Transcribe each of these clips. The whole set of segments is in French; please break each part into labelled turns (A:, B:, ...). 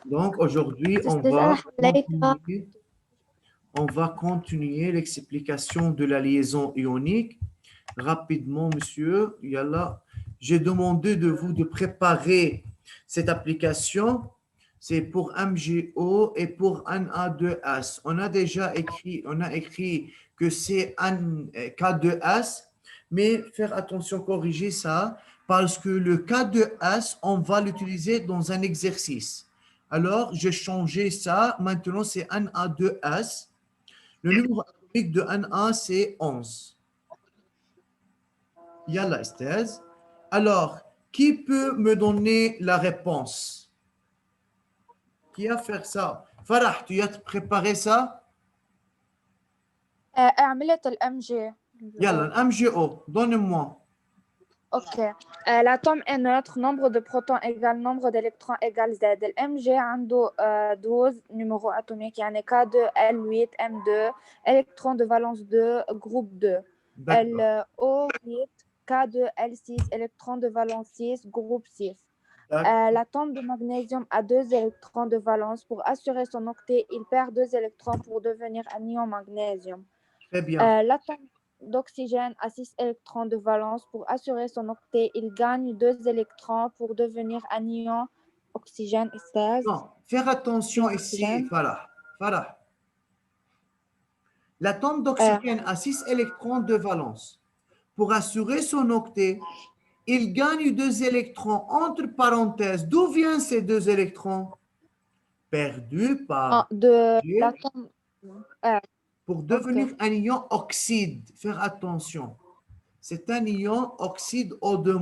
A: Donc, aujourd'hui,
B: أستاذ أنا حليتها.
A: on va continuer l'explication de la liaison ionique. Rapidement, monsieur, yallah, j'ai demandé de vous de préparer cette application. C'est pour MGO et pour Na2S. On a déjà écrit, que c'est un K2S, mais faire attention, corriger ça, parce que le K2S, on va l'utiliser dans un exercice. Alors, j'ai changé ça. Maintenant, c'est Na2S. Le numéro atomique de Na, c'est 11. Yallah, Esthez. Alors, qui peut me donner la réponse? Qui a fait ça? Farah, tu as préparé ça?
B: عملت الام جي.
A: Yallah, MGO, donne-moi.
B: Ok. L'atome est neutre, nombre de protons égale nombre d'électrons égale Z. الMG عنده 12 numéro atomique يعني K2L8 M2 électrons de valence 2 groupe 2.
A: D'accord.
B: O8 K2L6 électrons de valence 6 groupe 6. L'atome de magnésium a 2 électrons de valence. Pour assurer son octet, il perd 2 électrons pour devenir un ion magnésium.
A: Très bien.
B: L'atome d'oxygène a 6 électrons de valence. Pour assurer son octet, il gagne 2 électrons pour devenir un ion oxygène.
A: Non, faire attention ici, Farah. Farah. L'atome d'oxygène a 6 électrons de valence. Pour assurer son octet, il gagne 2 électrons. Entre parenthèses, d'où viennent ces 2 électrons? Perdus par
B: de l'atome.
A: Pour devenir un ion oxyde, faire attention. C'est un ion oxyde O2-.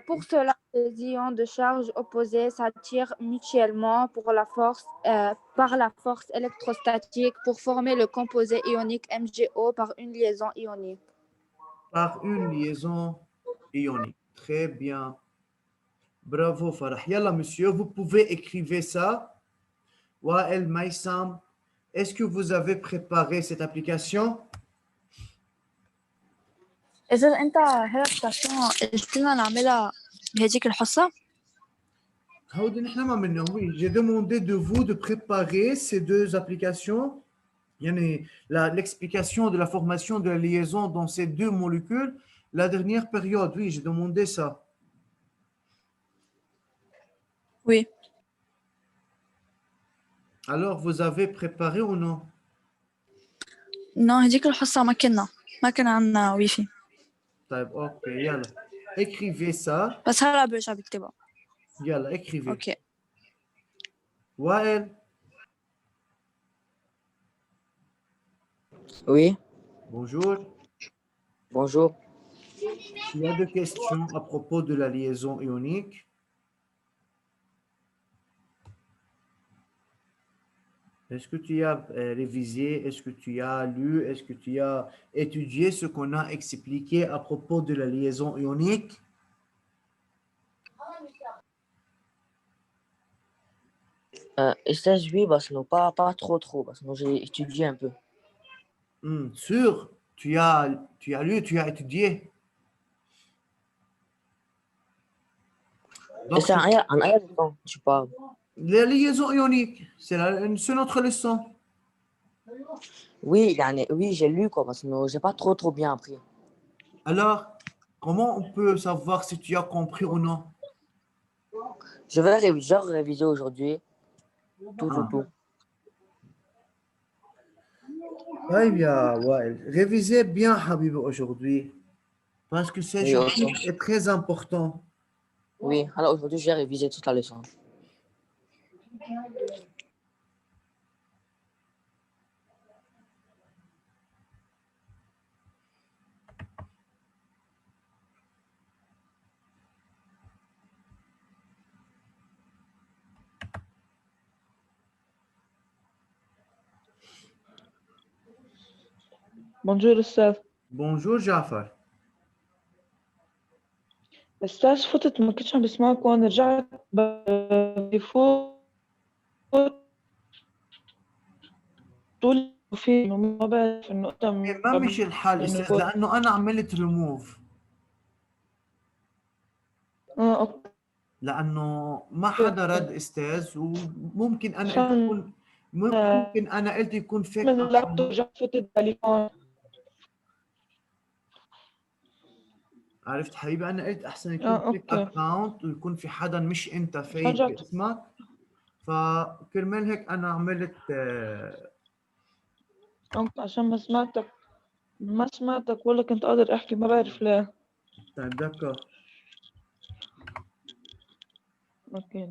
B: Pour cela, les ions de charge opposée s'attirent mutuellement par la force électrostatique pour former le composé ionique MgO par une liaison ionique.
A: Par une liaison ionique. Très bien. Bravo, Farah. Yallah, monsieur, vous pouvez écrire ça. Wael Maïsam, est-ce que vous avez préparé cette application?
C: إذا أنت هالابلكاسيون قلت لنا نعملها بهديك الحصة؟
A: Oui, j'ai demandé de vous de préparer ces 2 applications. L'explication de la formation de la liaison dans ces 2 molécules. La dernière période, oui, j'ai demandé ça.
C: Oui.
A: Alors, vous avez préparé ou non?
C: Non, هديك الحصة ما كان عندنا واي فاي.
A: طيب, ok, يلا. Écrivez ça.
C: بس هلا برجع بكتبها.
A: يلا, écrivez.
C: Ok.
A: Wael.
D: Oui,
A: Bonjour.
D: bonjour.
A: Il y a 2 questions à propos de la liaison ionique. Est-ce que tu as révisé? Est-ce que tu as lu? Est-ce que tu as étudié ce qu'on a expliqué à propos de la liaison ionique?
D: Stage, oui, bah, sinon pas trop, bah, sinon j'ai étudié un peu.
A: Sûr, tu as lu, tu as étudié. Donc,
D: Et c'est un air de temps, tu parles.
A: la liaison ionique, c'est notre leçon.
D: Oui, oui, j'ai lu, quoi, parce que sinon j'ai pas trop bien appris.
A: Alors, comment on peut savoir si tu as compris ou non?
D: Je vais réviser aujourd'hui. Tout.
A: Oui, bien, ouais. Révisez bien, Habib, aujourd'hui. Parce que ce
D: Oui,
A: chapitre est très important.
D: Oui, alors aujourd'hui, j'ai révisé toute la leçon.
E: Bonjour أستاذ.
A: Bonjour, Jafar.
E: أستاذ فتت ما كنتش عم بسمعك وأنا رجعت بفوت طول في إنه ما بعرف إنه
A: ما مشي الحال استاذ لانه انا عملت ريموف.
E: أوكي.
A: لأنه ما حدا رد أستاذ وممكن أنا قلت
E: عشان
A: يكون ممكن أنا قلت يكون فيك
E: من اللابتوب رجعت فتت التليفون.
A: عرفت حبيبي، أنا قلت أحسن يكون فيك
E: اوكي.
A: أكاونت ويكون في حدا مش أنت فايت
E: رجعت.
A: باسمك، فكرمال هيك أنا عملت
E: اوكي عشان ما سمعتك ولا كنت قادر احكي، ما بعرف ليه.
A: طيب دكا.
E: اوكي.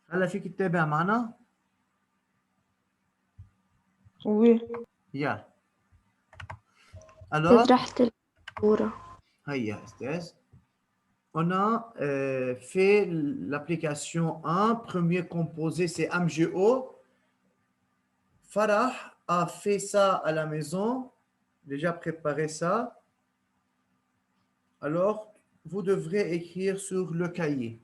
A: هلا فيك تتابع معنا؟
E: وي.
A: يا alors
C: رحت الصورة.
A: هيا أستاذ. On a fait l'application 1, premier composé c'est MGO. Farah a fait ça à la maison, déjà préparé ça. Alors, vous devrez écrire sur le cahier.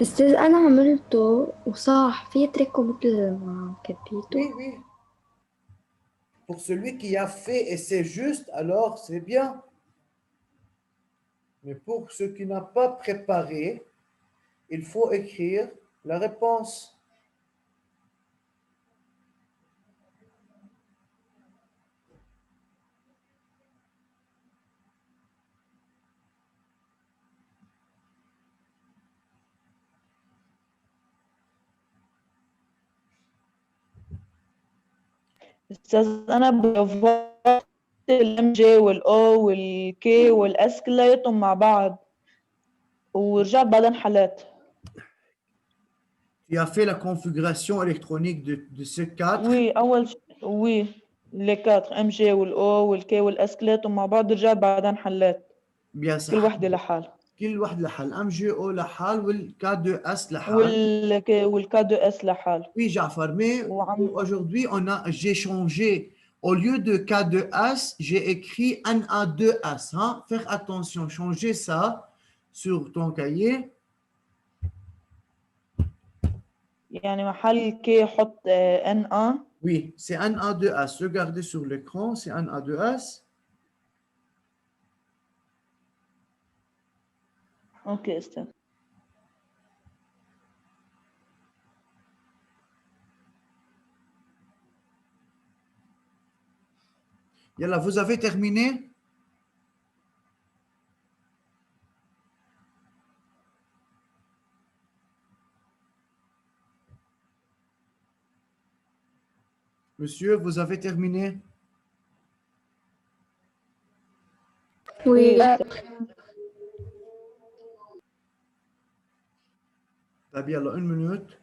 C: أستاذ أنا عملته وصح، في تريكو مثل ما كتبيته.
A: Oui, oui. Pour celui qui a fait et c'est juste, alors c'est bien. Mais pour ceux qui n'ont pas préparé, il faut écrire la réponse.
E: استاذ انا برفضت الام جي والاو والكي والاس كلياتهم مع بعض ورجعت بعدين حلات.
A: Tu as fait la configuration électronique de ces quatre.
E: وي اول وي لي 4 ام جي والاو والكي والاس كلياتهم مع بعض، رجعت بعدين حلات
A: Bien
E: كل
A: ça.
E: وحده لحال.
A: كل واحد لحال. MGO لحال والK2S لحال.
E: والكا دو اس لحال.
A: Oui, Jafar, mais aujourd'hui, j'ai changé. Au lieu de K2S, j'ai écrit NA2S. Hein? Faire attention, changer ça sur ton cahier.
E: يعني محل كي حط ان ا.
A: Oui, c'est NA2S. Regardez sur l'écran, c'est NA2S.
E: اوكي استاذ.
A: Yalla, vous avez terminé? Monsieur, vous avez terminé?
C: Oui.
A: طيب يلا 1 minute.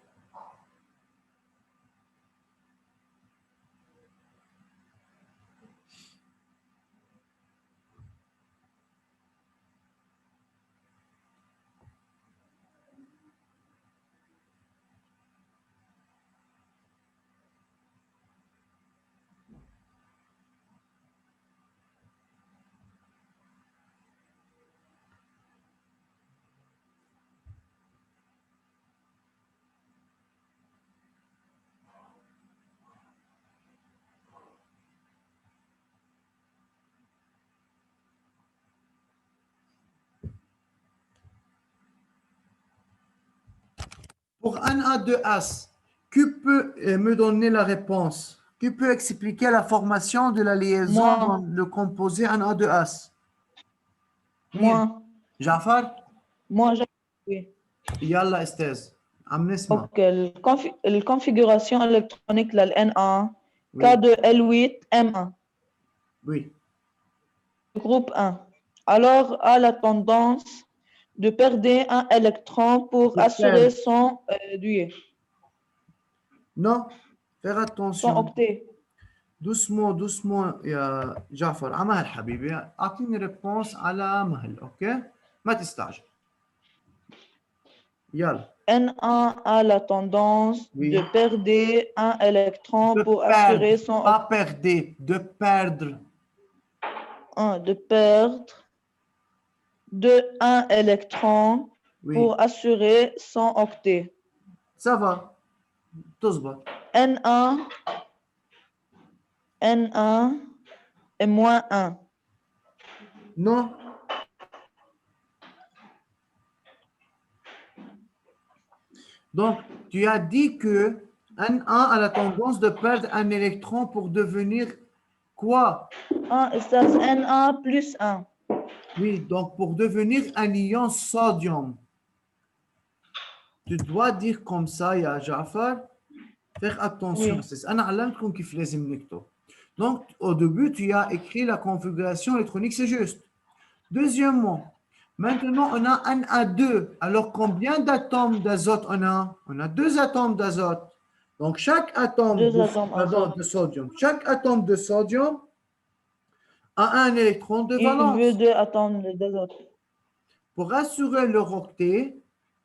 A: Pour un A2S, qui peut me donner la réponse? Qui peut expliquer la formation de la liaison dans le composé en A2S?
E: moi
A: Jafar?
E: moi oui.
A: يلا استاذ عم نسمع.
E: اوكي الكونفيغوراسيون الكترونيك للان ا
A: Oui.
E: K2L8 M1.
A: Oui.
E: Groupe 1. Alors a la tendance de perdre un électron pour assurer son duet.
A: Non, faire
E: Son
A: attention.
E: octet.
A: doucement doucement يا جعفر، على مهل حبيبي، اعطيني ريبونس على مهل، اوكي؟ ما تستعجل. يلا.
E: N1 a la tendance
A: Oui.
E: de perdre un électron pour assurer son
A: Pas perdre, de perdre.
E: De perdre un électron
A: Oui.
E: pour assurer son octet.
A: Ça va. تزبط.
E: N1 N1 et moins 1.
A: Non. Donc, tu as dit que N1 a la tendance de perdre un électron pour devenir quoi?
E: 1 استاذ N1 plus 1.
A: Oui, donc pour devenir un ion sodium. Tu dois dire comme ça, ya Jafar. Faire attention.
E: Oui.
A: C'est أنا علمتكم كيف لازم نكتب. Donc, au début, tu as écrit la configuration électronique, c'est juste. Deuxièmement, maintenant, on a un A2. Alors, combien d'atomes d'azote on a? On a 2 atomes d'azote. Donc, chaque atome
E: Deux atomes
A: pardon,
E: d'azote.
A: de sodium, chaque atome de sodium a un électron de
E: Il veut
A: valence.
E: 2 atomes d'azote.
A: Pour assurer leur octet,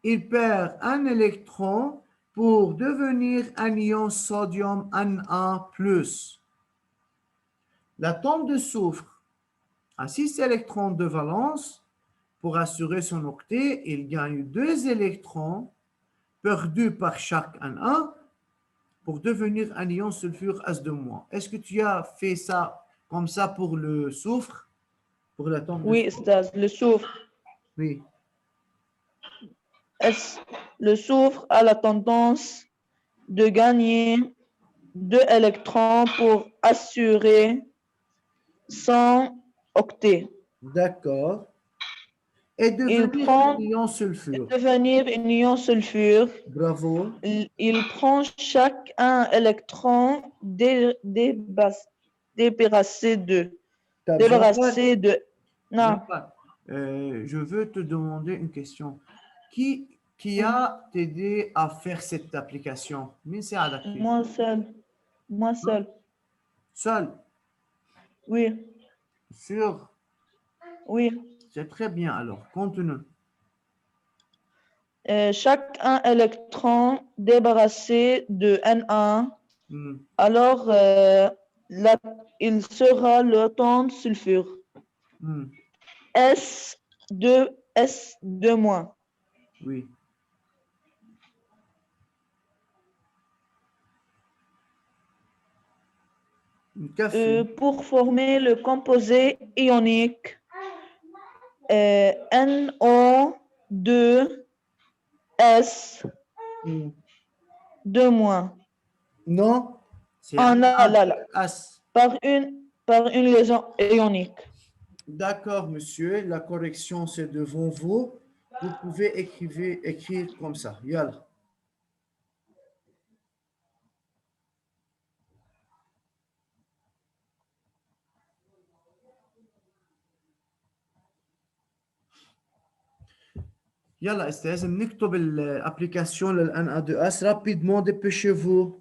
A: il perd un électron pour devenir un ion sodium Na+. L'atome de soufre a 6 électrons de valence. Pour assurer son octet, il gagne 2 électrons perdus par chaque Na pour devenir un ion sulfure As2-. Est-ce que tu as fait ça comme ça pour le soufre, pour l'atome de
E: Oui,
A: soufre?
E: استاذ. Le soufre.
A: Oui.
E: Le soufre a la tendance de gagner 2 électrons pour assurer son octet.
A: D'accord. Et devenir un ion sulfure.
E: Devenir un ion sulfure.
A: Bravo.
E: Il prend chaque un électron débarrassé de. Débarrassé de. Non,
A: Jafar, je veux te demander une question. Qui a t'aidé à faire cette application? Min ساعدك فيه؟
E: moi seul. Moi seul.
A: Seul,
E: Oui,
A: sûr.
E: oui.
A: C'est très bien alors. Continue.
E: Chaque un électron débarrassé de N1,
A: Hmm.
E: alors il sera l'atome sulfure.
A: Hmm.
E: S2
A: Oui. Un café.
E: pour former le composé ionique NO2S
A: Hmm.
E: 2-.
A: Non, c'est
E: Ah, là, là, là.
A: As.
E: Par une liaison ionique.
A: D'accord, monsieur. La correction, c'est devant vous. Vous pouvez écrire comme ça. Yalla. يلا استاذ نكتب الابلكاسيون للان ا 2 اس rapidement dépêchez-vous.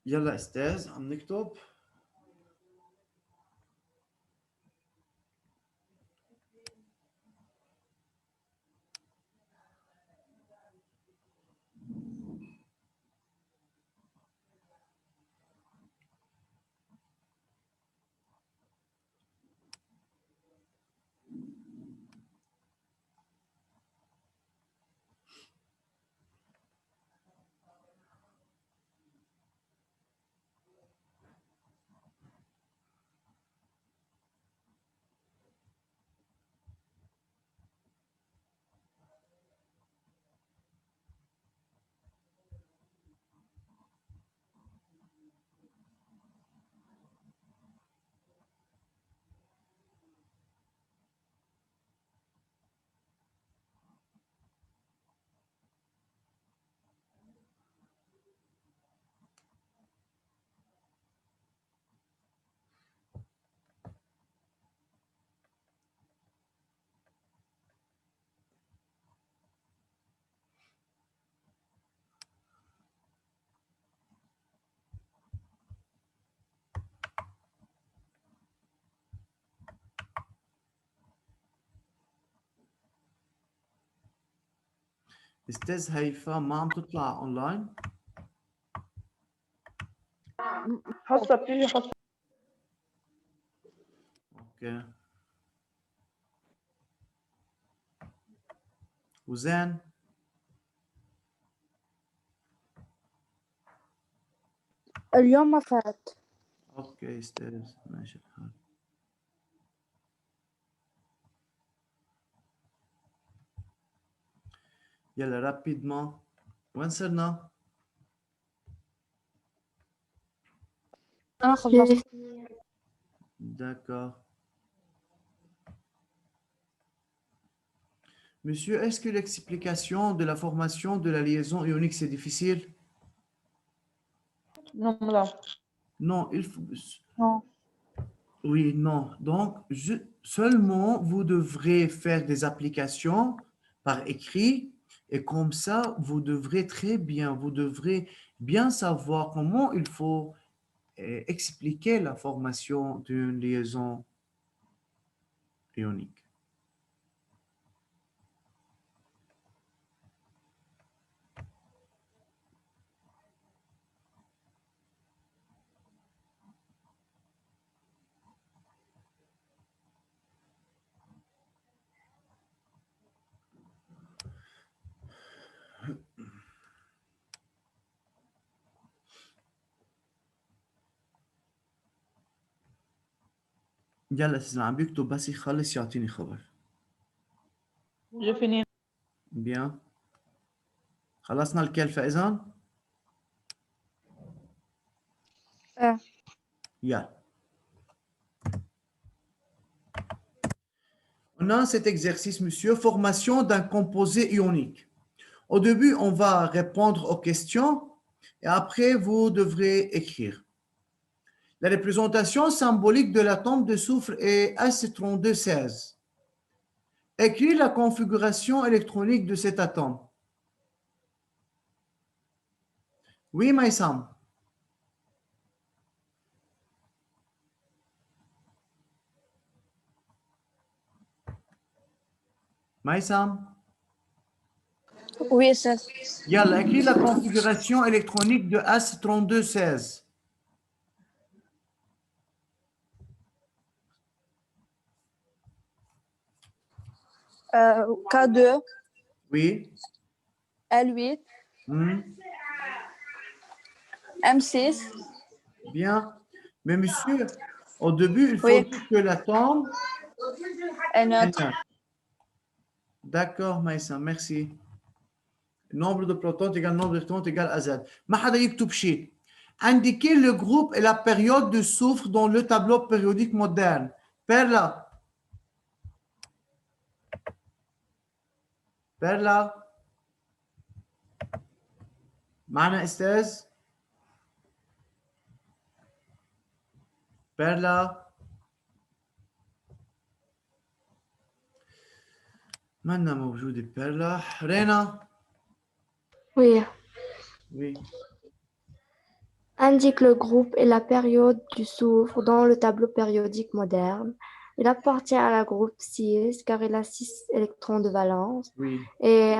A: يلا استاذ عم نكتب. أستاذ هيفا ما عم تطلع أونلاين؟
E: حصة بتيجي حصة.
A: أوكي. وزان؟
B: اليوم ما فات.
A: أوكي أستاذ ماشي الحال. يلا رابيدمون وين صرنا؟
B: أنا خلصت.
A: D'accord. Monsieur, est-ce que l'explication de la formation de la liaison ionique, c'est difficile?
E: Non, là.
A: Non, il faut...
B: Non.
A: Oui, non. Donc, seulement, vous devrez faire des applications par écrit et comme ça, vous devrez vous devrez bien savoir comment il faut expliquer la formation d'une liaison ionique. يلا استاذ عم بيكتب بس يخلص يعطيني خبر.
E: J'ai fini.
A: Bien. خلصنا الكلفة إذن؟ Yeah. On a cet exercice, monsieur, formation d'un composé ionique. Au début, on va répondre aux questions et après, vous devrez écrire. La représentation symbolique de l'atome de soufre est S3216. Écris la configuration électronique de cet atome. Oui, Maïsam. Maïsam.
B: Oui, c'est
A: Yalla, écris la configuration électronique de S3216.
B: K2,
A: Oui.
B: L8,
A: Hmm.
B: M6.
A: Bien. Mais monsieur, au début, il faut
B: Oui.
A: dire que l'atome
B: est
A: est
B: neutre.
A: neutre. D'accord, Maïssa, merci. Nombre de protons égale nombre d'électrons égale à Z. ما حدا يكتب شيء. Indiquez le groupe et la période de soufre dans le tableau périodique moderne. Perla. Perla. معنا أستاذ؟ بيرلا. منا موجودة بيرلا. رينا.
F: Oui.
A: Oui.
F: Indique le groupe et la période du soufre dans le tableau périodique moderne. Il appartient à la groupe 6 car il a 6 électrons de valence
A: Oui.
F: et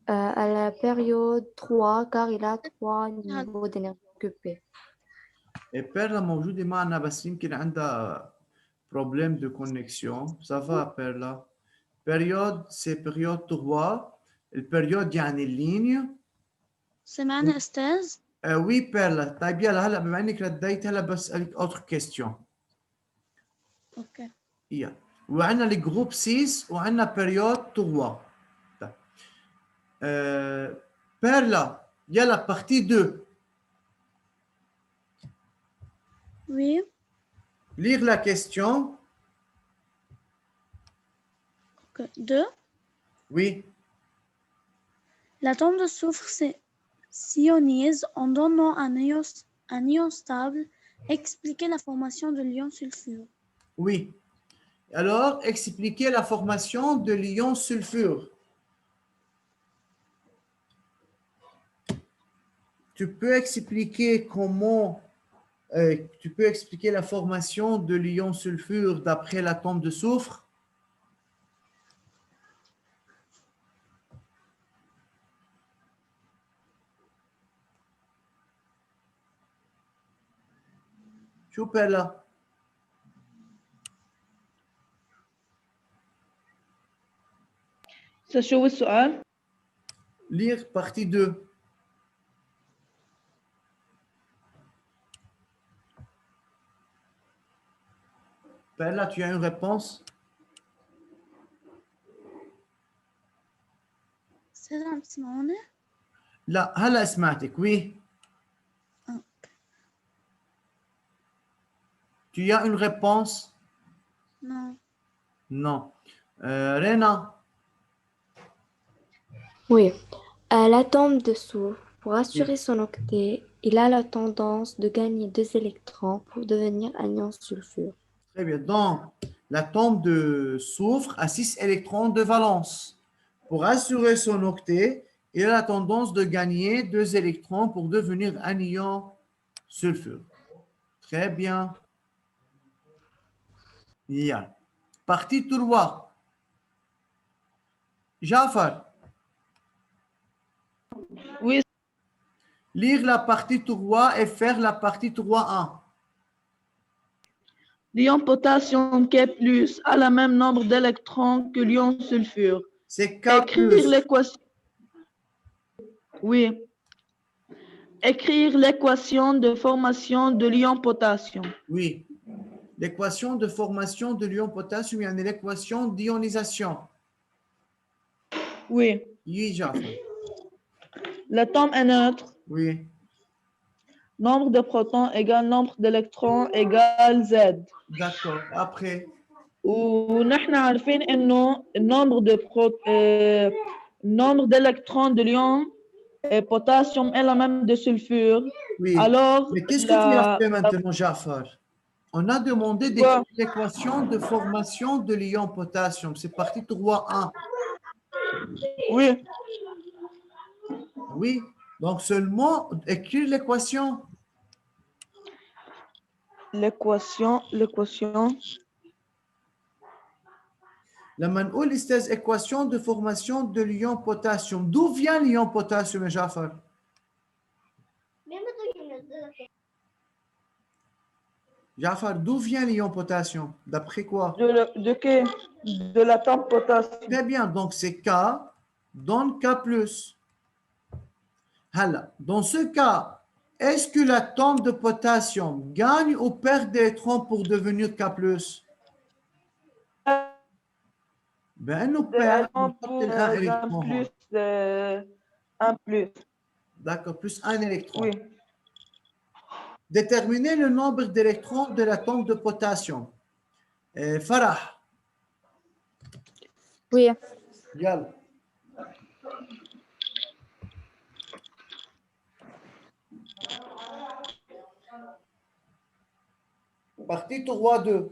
F: à la période 3 car il a 3 niveaux d'énergie occupée.
A: بيرلا موجودة معنا بس يمكن عندها problème de connexion. Ça va, Perla. Période, c'est période 3. البريود يعني اللينيا.
C: سمعنا أستاذ؟
A: وي بيرلا. طيب يلا هلا بما انك رديت هلا بسألك autre question.
C: أوكي.
A: يلا. وعندنا الجروب 6 وعندنا بيريود 3. طيب. بيرلا يلا partie 2.
C: Oui.
A: Lire la question.
C: Ok. 2.
A: Oui.
C: L'atome de soufre s'ionise en donnant un ion stable. Expliquez la formation de l'ion sulfure.
A: Oui. Alors, expliquez la formation de l'ion sulfure. Tu peux expliquer comment, tu peux expliquer la formation de l'ion sulfure d'après l'atome de soufre? شو بيلا؟
E: شو السؤال؟
A: Lire partie 2. Bella, tu as une réponse?
C: أستاذ عم تسمعوني؟
A: لا هلا سمعتك oui. Tu as une réponse?
C: Non.
A: Non. Rena,
F: Oui. L'atome de soufre, pour assurer son octet, il a la tendance de gagner 2 électrons pour devenir un ion sulfure.
A: très bien. Donc, l'atome de soufre a 6 électrons de valence. Pour assurer son octet, il a la tendance de gagner 2 électrons pour devenir un ion sulfure. Très bien. Yeah. Partie 3. Jafar,
E: Oui,
A: lire la partie 3 et faire la partie 3.1.
E: l'ion potassium K+ a le même nombre d'électrons que l'ion sulfure.
A: C'est K+.
E: Écrire l'équation. Oui. Écrire l'équation de formation de l'ion potassium.
A: Oui. L'équation de formation de l'ion potassium, il y a l'équation d'ionisation.
E: Oui.
A: Oui, Jafar.
E: L'atome est neutre.
A: Oui.
E: Nombre de protons égale nombre d'électrons égale Z.
A: D'accord. Après,
E: ونحن عارفين انه النمبر d'électrons de l'ion potassium est la même de sulfure.
A: oui.
E: Alors,
A: Mais qu'est-ce que tu as fait maintenant, Jafar? On a demandé d'écrire l'équation de formation de l'ion potassium. C'est partie 3.1.
E: Oui,
A: Oui. Donc, seulement écrire l'équation.
E: l'équation.
A: لما نقول استاذ équation de formation de l'ion potassium, d'où vient l'ion potassium, Jafar? Jafar, d'où vient l'ion potassium? D'après quoi?
E: De l'atome potassium.
A: Très bien, donc c'est K donne K+. Hala, dans ce cas, est-ce que l'atome de potassium gagne ou perd d'électrons pour devenir K+? Ben, nous perd
E: Pour
A: un
E: un
A: électron.
E: plus, un plus.
A: D'accord, plus un électron.
E: Oui.
A: Déterminer le nombre d'électrons de l'atome de potassium. Farah.
B: Oui.
A: Yalla. Partie 3-2.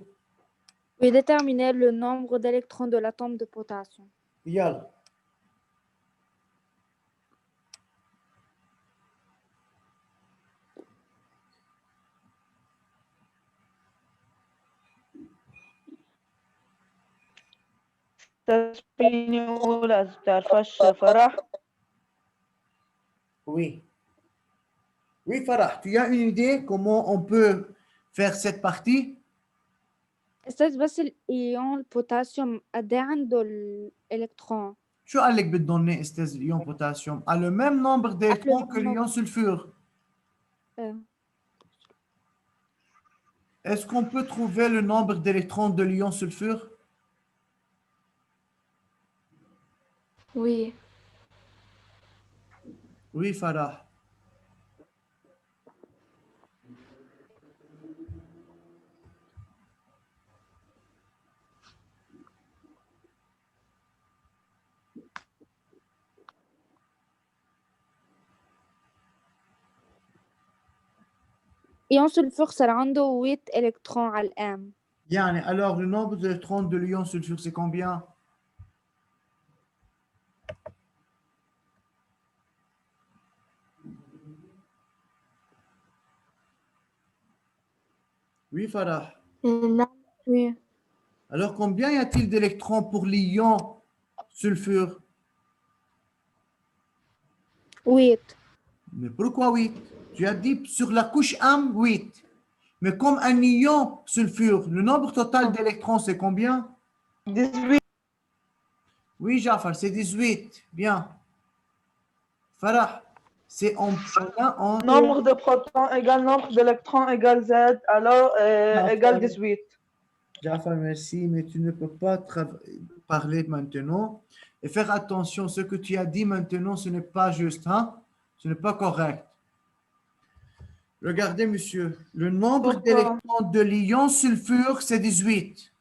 B: Oui, déterminer le nombre d'électrons de l'atome de potassium.
A: Yalla.
E: ولا تعرفش فرح؟
A: Oui. Oui, Farah, tu as une idée comment on peut faire cette partie?
B: أستاذ بس الإيون البوتاسيوم قد إيه عنده الإلكترون؟
A: شو قال لك بدهم استاذ اليون بوتاسيوم؟ a le même nombre d'électrons que l'ion sulfure. Est-ce qu'on peut trouver le nombre d'électrons de l'ion sulfure?
F: Oui.
A: Oui, Farah.
B: إيون سلفور صار عنده 8 إلكترون على الأم.
A: Bien, alors le nombre d'électrons de l'ion sulfure, c'est combien? Oui, Farah.
B: Oui.
A: Alors, combien y a-t-il d'électrons pour l'ion sulfure?
B: 8.
A: Mais pourquoi 8? Tu as dit sur la couche M, 8. Mais comme un ion sulfure, le nombre total d'électrons, c'est combien?
E: 18.
A: Oui, Jafar, c'est 18. Bien. Farah, c'est en
E: Nombre de protons égale nombre d'électrons égale Z, alors égale 18.
A: Jafar, merci, mais tu ne peux pas parler maintenant. Et faire attention, ce que tu as dit maintenant, ce n'est pas juste, hein? Ce n'est pas correct. Regardez, monsieur, le nombre
E: Pourquoi?
A: d'électrons de l'ion sulfure, c'est 18.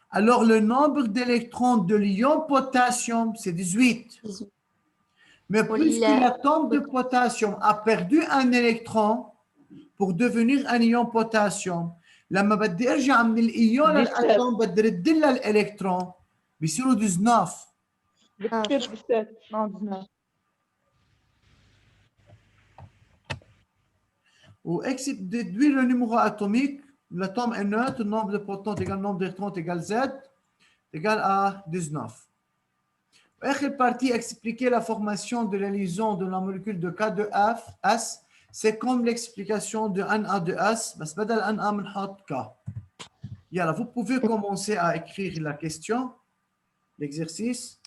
A: Alors, le nombre d'électrons de l'ion potassium, c'est 18.
F: 18.
A: Mais
F: Oui,
A: puisque
F: il est-
A: l'atome de potassium a perdu un électron pour devenir un ion potassium, لما بدي ارجع من الايون
E: 17.
A: للاتوم بدي ارد لها الالكترون بيصيروا 19.
E: بتصير 17. Non, 19.
A: déduire le numéro atomique, l'atome est neutre, le nombre de protons égale le nombre d'électrons égale Z, égale à 19. L'autre partie, expliquer la formation de la liaison de la molécule de K2S, c'est comme l'explication de Na2S, بس بدل Na بنحط K. Yalla, vous pouvez commencer à écrire la question, l'exercice.